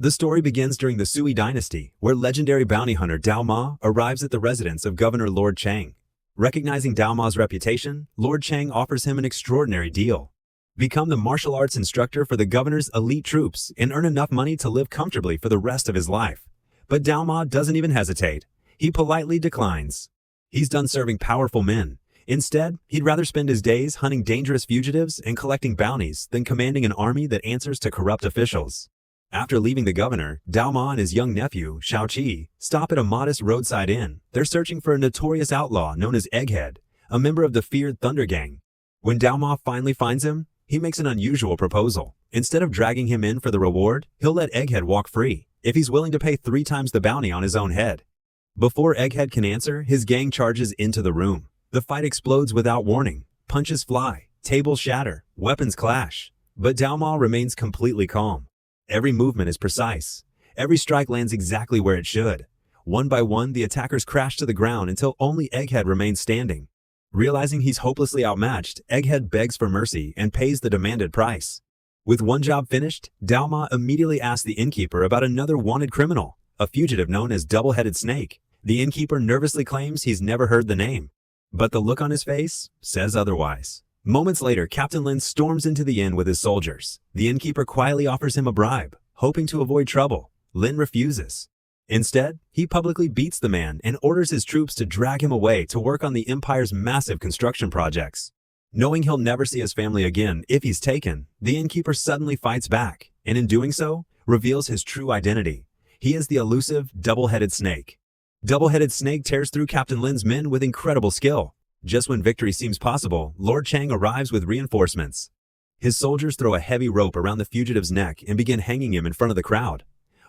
The story begins during the Sui Dynasty, where legendary bounty hunter Daoma arrives at the residence of Governor Lord Chang. Recognizing Daoma's reputation, Lord Chang offers him an extraordinary deal. Become the martial arts instructor for the governor's elite troops and earn enough money to live comfortably for the rest of his life. But Daoma doesn't even hesitate. He politely declines. He's done serving powerful men. Instead, he'd rather spend his days hunting dangerous fugitives and collecting bounties than commanding an army that answers to corrupt officials. After leaving the governor, Daoma and his young nephew, Shaoqi, stop at a modest roadside inn. They're searching for a notorious outlaw known as Egghead, a member of the feared Thunder Gang. When Daoma finally finds him, he makes an unusual proposal. Instead of dragging him in for the reward, he'll let Egghead walk free, if he's willing to pay 3 times the bounty on his own head. Before Egghead can answer, his gang charges into the room. The fight explodes without warning. Punches fly, tables shatter, weapons clash. But Daoma remains completely calm. Every movement is precise. Every strike lands exactly where it should. One by one, the attackers crash to the ground until only Egghead remains standing. Realizing he's hopelessly outmatched, Egghead begs for mercy and pays the demanded price. With one job finished, Daoma immediately asks the innkeeper about another wanted criminal, a fugitive known as Double-Headed Snake. The innkeeper nervously claims he's never heard the name. But the look on his face says otherwise. Moments later, Captain Lin storms into the inn with his soldiers. The innkeeper quietly offers him a bribe, hoping to avoid trouble. Lin refuses. Instead, he publicly beats the man and orders his troops to drag him away to work on the Empire's massive construction projects. Knowing he'll never see his family again if he's taken, the innkeeper suddenly fights back, and in doing so, reveals his true identity. He is the elusive Double-Headed Snake. Double-Headed Snake tears through Captain Lin's men with incredible skill. Just when victory seems possible, Lord Chang arrives with reinforcements. His soldiers throw a heavy rope around the fugitive's neck and begin hanging him in front of the crowd.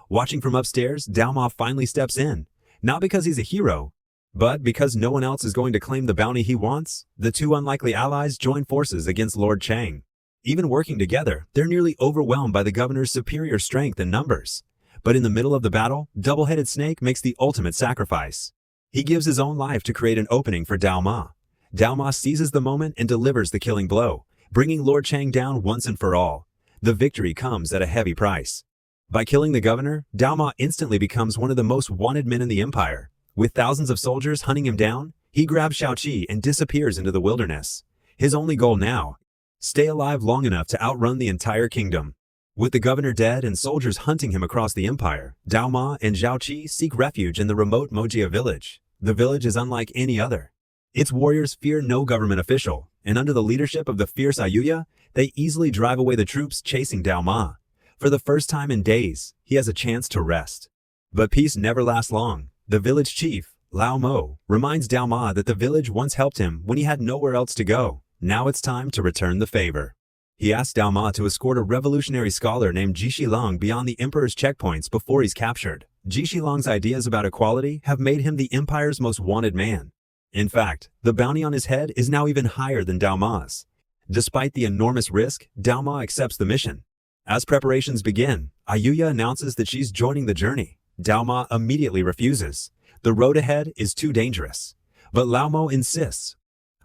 Watching from upstairs, Daoma finally steps in, not because he's a hero, but because no one else is going to claim the bounty he wants. The two unlikely allies join forces against Lord Chang. Even working together, they're nearly overwhelmed by the governor's superior strength and numbers. But in the middle of the battle, Double-Headed Snake makes the ultimate sacrifice. He gives his own life to create an opening for Daoma. Daoma seizes the moment and delivers the killing blow, bringing Lord Chang down once and for all. The victory comes at a heavy price. By killing the governor, Daoma instantly becomes one of the most wanted men in the empire. With thousands of soldiers hunting him down, he grabs Shaoqi and disappears into the wilderness. His only goal now: stay alive long enough to outrun the entire kingdom. With the governor dead and soldiers hunting him across the empire, Daoma and Shaoqi seek refuge in the remote Wuxia village. The village is unlike any other. Its warriors fear no government official, and under the leadership of the fierce Ayuya, they easily drive away the troops chasing Daoma. For the first time in days, he has a chance to rest. But peace never lasts long. The village chief, Lao Mo, reminds Daoma that the village once helped him when he had nowhere else to go. Now it's time to return the favor. He asks Daoma to escort a revolutionary scholar named Jishilong beyond the emperor's checkpoints before he's captured. Jishilong's ideas about equality have made him the empire's most wanted man. In fact, the bounty on his head is now even higher than Daoma's. Despite the enormous risk, Daoma accepts the mission. As preparations begin, Ayuya announces that she's joining the journey. Daoma immediately refuses. The road ahead is too dangerous. But Lao Mo insists.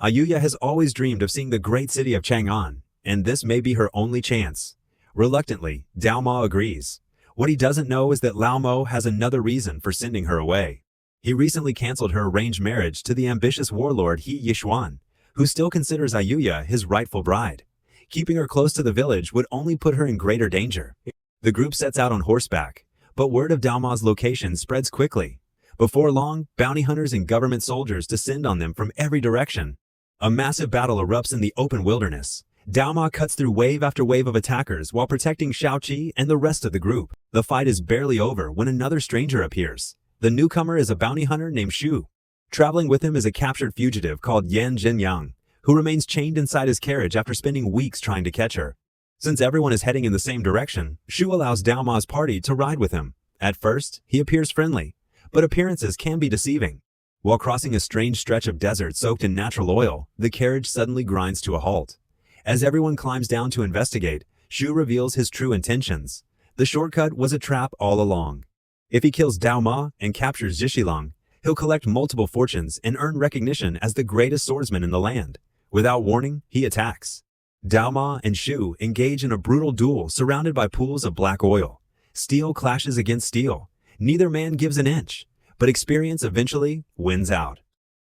Ayuya has always dreamed of seeing the great city of Chang'an, and this may be her only chance. Reluctantly, Daoma agrees. What he doesn't know is that Lao Mo has another reason for sending her away. He recently canceled her arranged marriage to the ambitious warlord He Yishuan, who still considers Ayuya his rightful bride. Keeping her close to the village would only put her in greater danger. The group sets out on horseback, but word of Daoma's location spreads quickly. Before long, bounty hunters and government soldiers descend on them from every direction. A massive battle erupts in the open wilderness. Daoma cuts through wave after wave of attackers while protecting Shaoqi and the rest of the group. The fight is barely over when another stranger appears. The newcomer is a bounty hunter named Shu. Traveling with him is a captured fugitive called Yan Jinyang, who remains chained inside his carriage after spending weeks trying to catch her. Since everyone is heading in the same direction, Shu allows Daoma's party to ride with him. At first, he appears friendly, but appearances can be deceiving. While crossing a strange stretch of desert soaked in natural oil, the carriage suddenly grinds to a halt. As everyone climbs down to investigate, Shu reveals his true intentions. The shortcut was a trap all along. If he kills Daoma and captures Jishilong, he'll collect multiple fortunes and earn recognition as the greatest swordsman in the land. Without warning, he attacks. Daoma and Shu engage in a brutal duel surrounded by pools of black oil. Steel clashes against steel. Neither man gives an inch, but experience eventually wins out.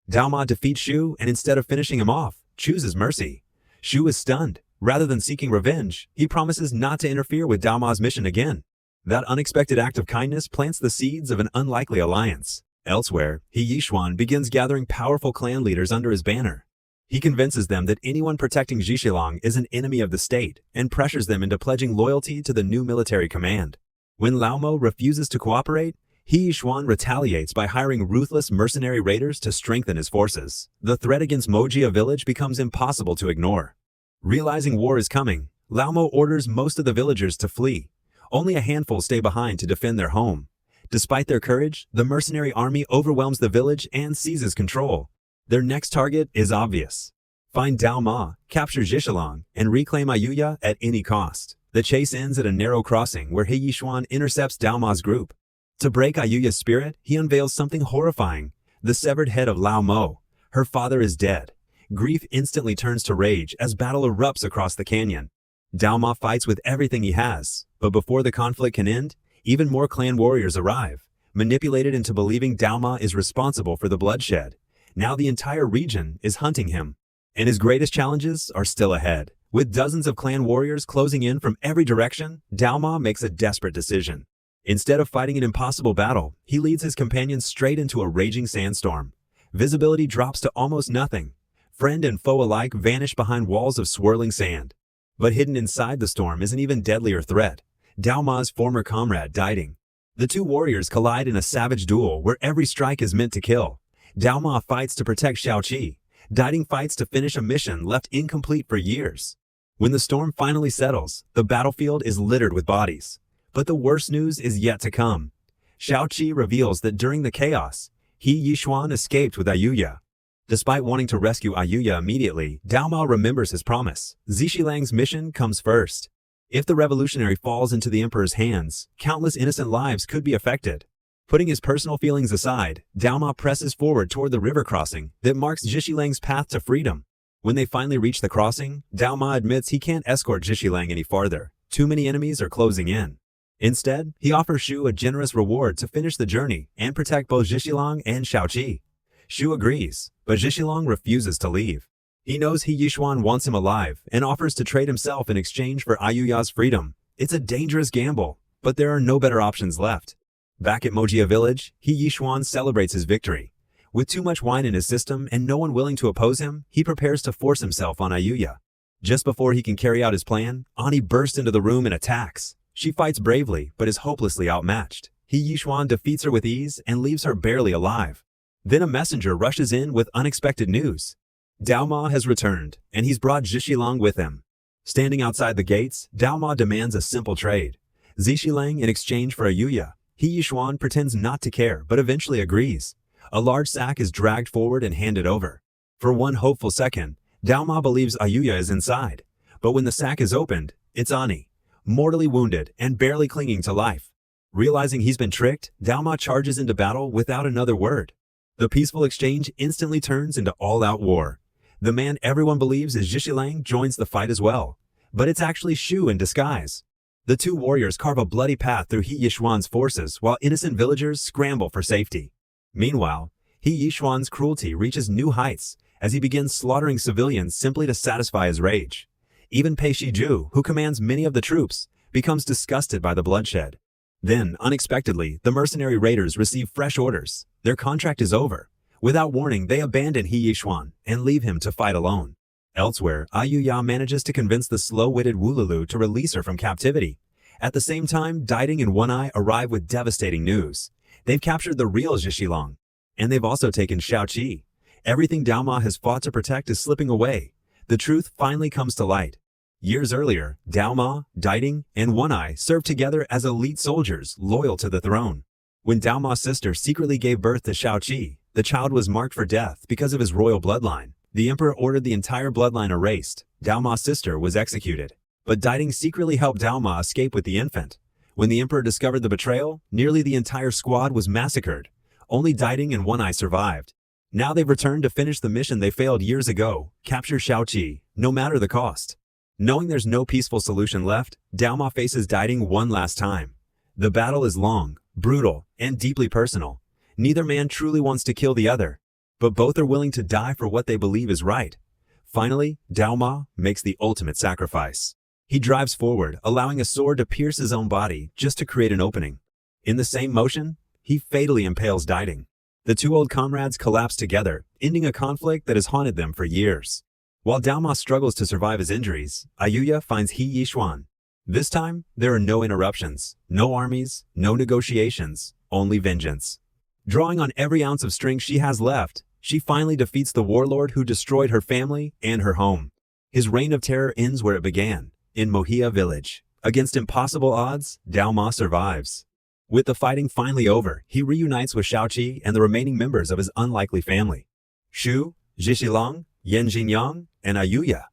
Daoma defeats Shu and instead of finishing him off, chooses mercy. Shu is stunned. Rather than seeking revenge, he promises not to interfere with Daoma's mission again. That unexpected act of kindness plants the seeds of an unlikely alliance. Elsewhere, He Yixuan begins gathering powerful clan leaders under his banner. He convinces them that anyone protecting Zhishilong is an enemy of the state and pressures them into pledging loyalty to the new military command. When Laomo refuses to cooperate, He Yixuan retaliates by hiring ruthless mercenary raiders to strengthen his forces. The threat against Wuxia village becomes impossible to ignore. Realizing war is coming, Laomo orders most of the villagers to flee. Only a handful stay behind to defend their home. Despite their courage, the mercenary army overwhelms the village and seizes control. Their next target is obvious. Find Daoma, capture Zhishilong, and reclaim Ayuya at any cost. The chase ends at a narrow crossing where He Yixuan intercepts Daoma's group. To break Ayuya's spirit, he unveils something horrifying: the severed head of Laomo. Her father is dead. Grief instantly turns to rage as battle erupts across the canyon. Daoma fights with everything he has, but before the conflict can end, even more clan warriors arrive, manipulated into believing Daoma is responsible for the bloodshed. Now the entire region is hunting him, and his greatest challenges are still ahead. With dozens of clan warriors closing in from every direction, Daoma makes a desperate decision. Instead of fighting an impossible battle, he leads his companions straight into a raging sandstorm. Visibility drops to almost nothing. Friend and foe alike vanish behind walls of swirling sand. But hidden inside the storm is an even deadlier threat: Daoma's former comrade, Diding. The two warriors collide in a savage duel where every strike is meant to kill. Daoma fights to protect Xiaoqi. Diding fights to finish a mission left incomplete for years. When the storm finally settles, the battlefield is littered with bodies. But the worst news is yet to come. Xiaoqi reveals that during the chaos, He Yixuan escaped with Ayuya. Despite wanting to rescue Ayuya immediately, Daoma remembers his promise. Zhishilang's mission comes first. If the revolutionary falls into the emperor's hands, countless innocent lives could be affected. Putting his personal feelings aside, Daoma presses forward toward the river crossing that marks Zhishilang's path to freedom. When they finally reach the crossing, Daoma admits he can't escort Zhishilang any farther. Too many enemies are closing in. Instead, he offers Shu a generous reward to finish the journey and protect both Zhishilang and Xiaoqi. Shu agrees, but Zhishilong refuses to leave. He knows He Yixuan wants him alive and offers to trade himself in exchange for Ayuya's freedom. It's a dangerous gamble, but there are no better options left. Back at Wuxia village, He Yixuan celebrates his victory. With too much wine in his system and no one willing to oppose him, he prepares to force himself on Ayuya. Just before he can carry out his plan, Ani bursts into the room and attacks. She fights bravely, but is hopelessly outmatched. He Yixuan defeats her with ease and leaves her barely alive. Then a messenger rushes in with unexpected news. Daoma has returned, and he's brought Zhishilong with him. Standing outside the gates, Daoma demands a simple trade: Zhishilang in exchange for Ayuya. He Yixuan pretends not to care, but eventually agrees. A large sack is dragged forward and handed over. For one hopeful second, Daoma believes Ayuya is inside. But when the sack is opened, it's Ani, mortally wounded and barely clinging to life. Realizing he's been tricked, Daoma charges into battle without another word. The peaceful exchange instantly turns into all-out war. The man everyone believes is Zhishilang joins the fight as well. But it's actually Shu in disguise. The two warriors carve a bloody path through He Yixuan's forces while innocent villagers scramble for safety. Meanwhile, He Yixuan's cruelty reaches new heights as he begins slaughtering civilians simply to satisfy his rage. Even Pei Shiju, who commands many of the troops, becomes disgusted by the bloodshed. Then, unexpectedly, the mercenary raiders receive fresh orders. Their contract is over. Without warning, they abandon He Yixuan and leave him to fight alone. Elsewhere, Ayuya manages to convince the slow-witted Wululu to release her from captivity. At the same time, Diding and One Eye arrive with devastating news. They've captured the real Zhishilong, and they've also taken Xiaoqi. Everything Daoma has fought to protect is slipping away. The truth finally comes to light. Years earlier, Daoma, Diding, and One Eye served together as elite soldiers loyal to the throne. When Daoma's sister secretly gave birth to Xiaoqi, the child was marked for death because of his royal bloodline. The emperor ordered the entire bloodline erased. Daoma's sister was executed. But Diding secretly helped Daoma escape with the infant. When the emperor discovered the betrayal, nearly the entire squad was massacred. Only Diding and One Eye survived. Now they've returned to finish the mission they failed years ago: capture Xiaoqi, no matter the cost. Knowing there's no peaceful solution left, Daoma faces Diding one last time. The battle is long, brutal, and deeply personal. Neither man truly wants to kill the other, but both are willing to die for what they believe is right. Finally, Daoma makes the ultimate sacrifice. He drives forward, allowing a sword to pierce his own body just to create an opening. In the same motion, he fatally impales Diding. The two old comrades collapse together, ending a conflict that has haunted them for years. While Daoma struggles to survive his injuries, Ayuya finds He Yixuan. This time, there are no interruptions, no armies, no negotiations, only vengeance. Drawing on every ounce of strength she has left, she finally defeats the warlord who destroyed her family and her home. His reign of terror ends where it began, in Wuxia village. Against impossible odds, Daoma survives. With the fighting finally over, he reunites with Shaoqi and the remaining members of his unlikely family. Shu, Zhixilong, Yan Jinyang, and Ayuya.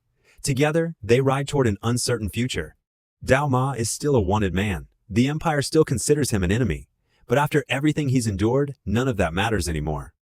Together, they ride toward an uncertain future. Daoma is still a wanted man. The empire still considers him an enemy. But after everything he's endured, none of that matters anymore.